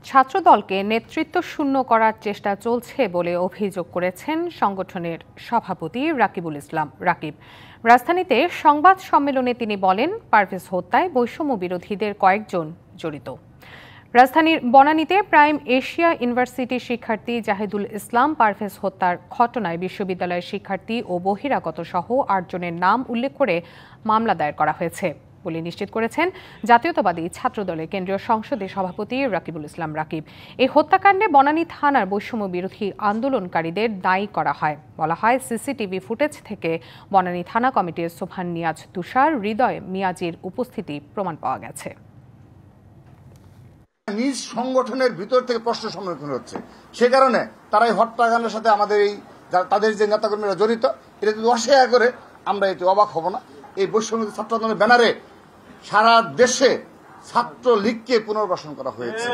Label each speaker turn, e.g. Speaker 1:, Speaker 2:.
Speaker 1: ছাত্রদলকে নেতৃত্ব শূন্য করার চেষ্টা চলছে বলে অভিযোগ করেছেন সংগঠনের সভাপতি রাকিবুল ইসলাম রাকিব। রাজধানীতে সংবাদ সম্মেলনে তিনি বলেন, পারভেজ হত্যায় বৈষম্য বিরোধীদের কয়েকজন জড়িত। রাজধানীর বনানীতে প্রাইম এশিয়া ইউনিভার্সিটির শিক্ষার্থী জাহিদুল ইসলাম পারভেজ হত্যার ঘটনায় বিশ্ববিদ্যালয়ের শিক্ষার্থী ও বহিরাগত সহ ৮ জনের নাম উল্লেখ করে মামলা দায়ের করা হয়েছে বলে নিশ্চিত করেছেন জাতীয়তাবাদী ছাত্রদলের কেন্দ্রীয় সংসদের সভাপতি রাকিবুল ইসলাম রাকিব। এই হত্যাকাণ্ডে বনানী থানার বৈষম্য বিরোধী আন্দোলনকারীদের দায়ী করা হয়। বলা হয়, সিসিটিভি ফুটেজ থেকে বনানী থানা কমিটির সোভান নিয়াজ তুষার, হৃদয় মিয়াজির উপস্থিতি প্রমাণ পাওয়া গেছে।
Speaker 2: নিজ সংগঠনের ভিতর থেকে প্রশ্ন সম্মুখীন হচ্ছে, সে কারণে তারা এই হত্যাকাণ্ডের সাথে আমাদের তাদের যে নেতাকর্মীরা জড়িত, এটা যদি অস্বীকার করে আমরা এতে অবাক হব না। এই বৈষম্য ছাত্র আন্দোলনের ব্যানারে সারা দেশে ছাত্রলীগকে পুনর্বাসন করা হয়েছে।